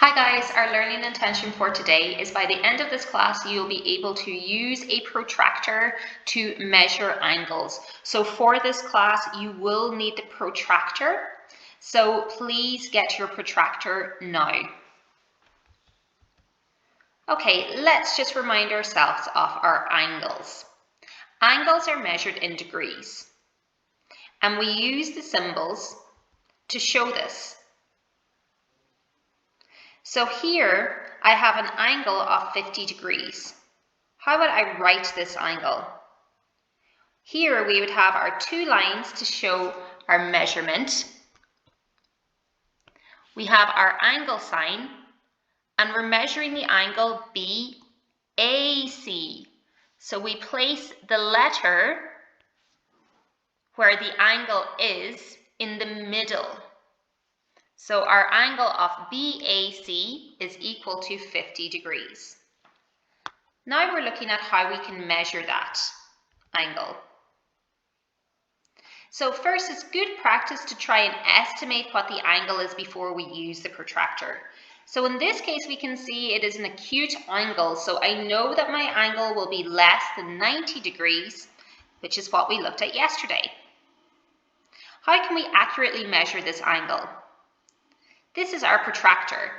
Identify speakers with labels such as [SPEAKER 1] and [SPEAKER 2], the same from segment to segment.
[SPEAKER 1] Hi guys, our learning intention for today is by the end of this class you'll be able to use a protractor to measure angles. So for this class you will need the protractor, so please get your protractor now. Okay, let's just remind ourselves of our angles. Angles are measured in degrees and we use the symbols to show this. So here I have an angle of 50 degrees. How would I write this angle? Here we would have our two lines to show our measurement. We have our angle sign and we're measuring the angle BAC. So we place the letter where the angle is in the middle. So our angle of BAC is equal to 50 degrees. Now we're looking at how we can measure that angle. So first, it's good practice to try and estimate what the angle is before we use the protractor. So in this case, we can see it is an acute angle. So I know that my angle will be less than 90 degrees, which is what we looked at yesterday. How can we accurately measure this angle? This is our protractor.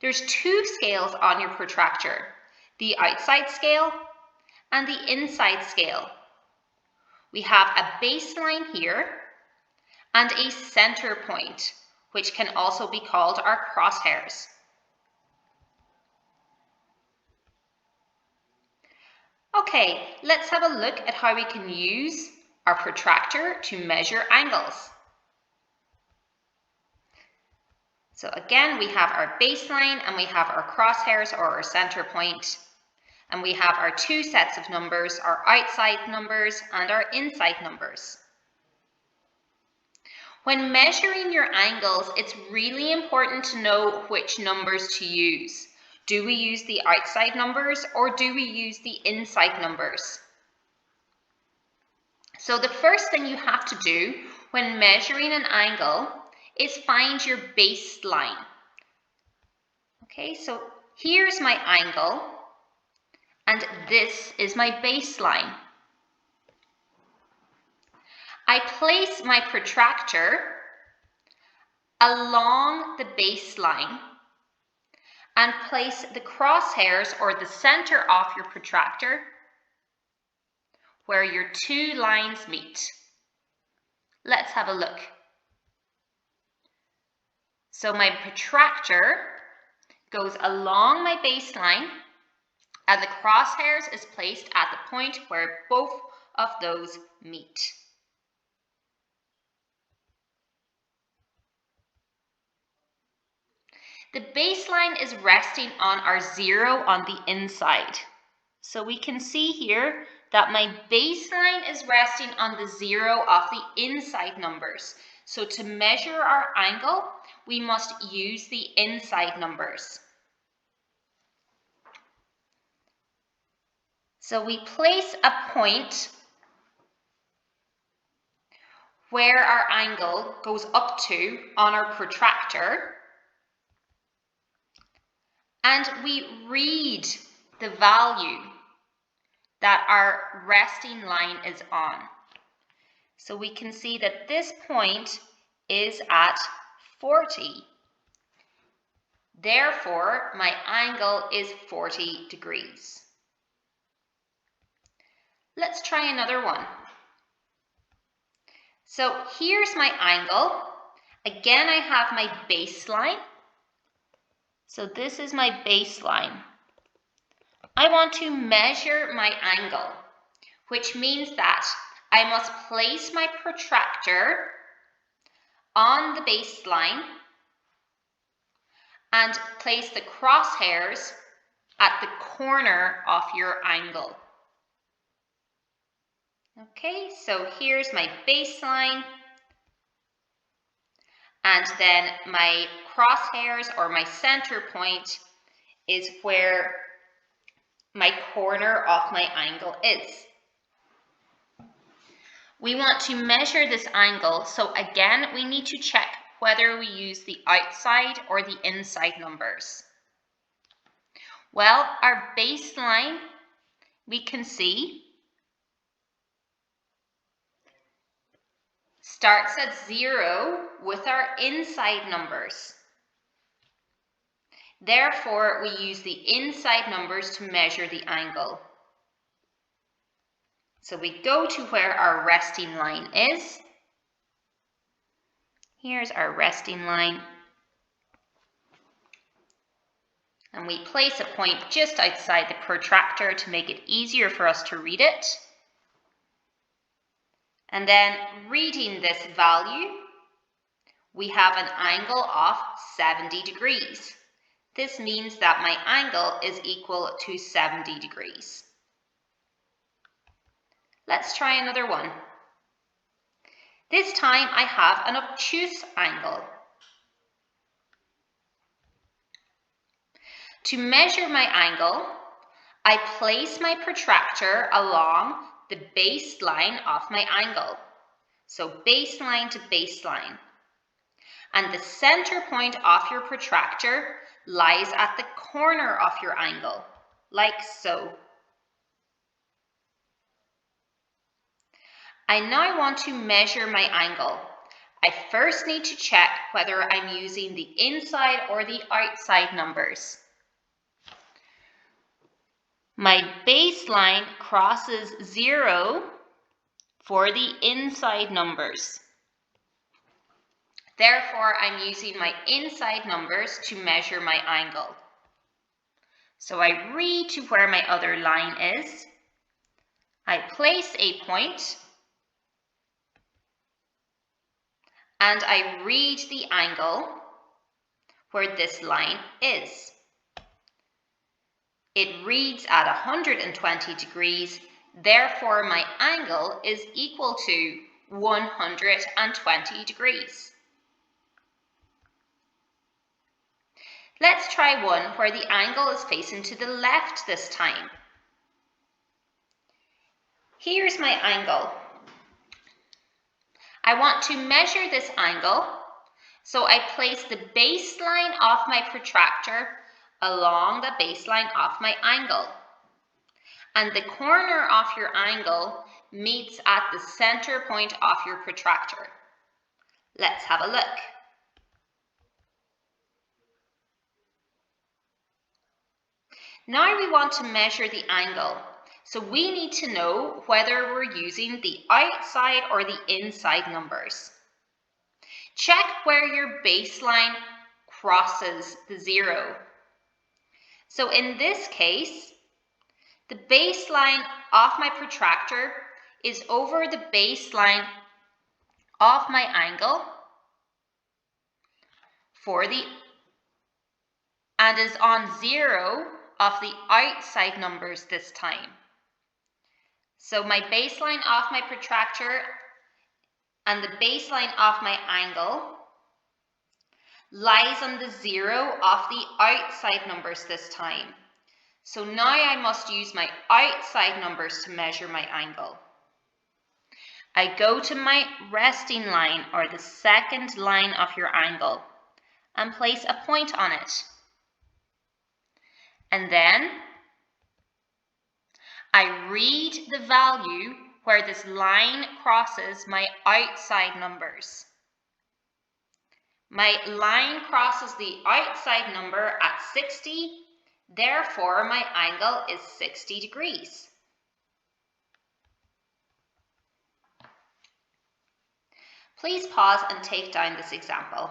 [SPEAKER 1] There's two scales on your protractor, the outside scale and the inside scale. We have a baseline here and a center point, which can also be called our crosshairs. Okay, let's have a look at how we can use our protractor to measure angles. So again, we have our baseline and we have our crosshairs or our center point. And we have our two sets of numbers, our outside numbers and our inside numbers. When measuring your angles, it's really important to know which numbers to use. Do we use the outside numbers or do we use the inside numbers? So the first thing you have to do when measuring an angle is find your baseline. Okay, so here's my angle and this is my baseline. I place my protractor along the baseline and place the crosshairs or the center of your protractor where your two lines meet. Let's have a look. So my protractor goes along my baseline and the crosshairs is placed at the point where both of those meet. The baseline is resting on our 0 on the inside. So we can see here that my baseline is resting on the 0 of the inside numbers. So to measure our angle, we must use the inside numbers. So we place a point where our angle goes up to on our protractor and we read the value that our resting line is on. So we can see that this point is at 40. Therefore, my angle is 40 degrees. Let's try another one. So here's my angle. Again, I have my baseline. So this is my baseline. I want to measure my angle, which means that I must place my protractor on the baseline and place the crosshairs at the corner of your angle. Okay, so here's my baseline and then my crosshairs or my center point is where my corner of my angle is. We want to measure this angle, so again we need to check whether we use the outside or the inside numbers. Well, our baseline, we can see, starts at 0 with our inside numbers. Therefore, we use the inside numbers to measure the angle. So we go to where our resting line is. Here's our resting line. And we place a point just outside the protractor to make it easier for us to read it. And then reading this value, we have an angle of 70 degrees. This means that my angle is equal to 70 degrees. Let's try another one. This time I have an obtuse angle. To measure my angle, I place my protractor along the baseline of my angle. So baseline to baseline. And the center point of your protractor lies at the corner of your angle, like so. I now want to measure my angle. I first need to check whether I'm using the inside or the outside numbers. My baseline crosses 0 for the inside numbers. Therefore, I'm using my inside numbers to measure my angle. So I read to where my other line is. I place a point and I read the angle where this line is. It reads at 120 degrees, therefore my angle is equal to 120 degrees. Let's try one where the angle is facing to the left this time. Here's my angle. I want to measure this angle, so I place the baseline of my protractor along the baseline of my angle. And the corner of your angle meets at the center point of your protractor. Let's have a look. Now we want to measure the angle, so we need to know whether we're using the outside or the inside numbers. Check where your baseline crosses the 0. So in this case, the baseline of my protractor is over the baseline of my angle and is on 0 of the outside numbers this time. So my baseline of my protractor and the baseline of my angle lies on the 0 of the outside numbers this time. So now I must use my outside numbers to measure my angle. I go to my resting line, or the second line of your angle, and place a point on it. And then I read the value where this line crosses my outside numbers. My line crosses the outside number at 60, therefore my angle is 60 degrees. Please pause and take down this example.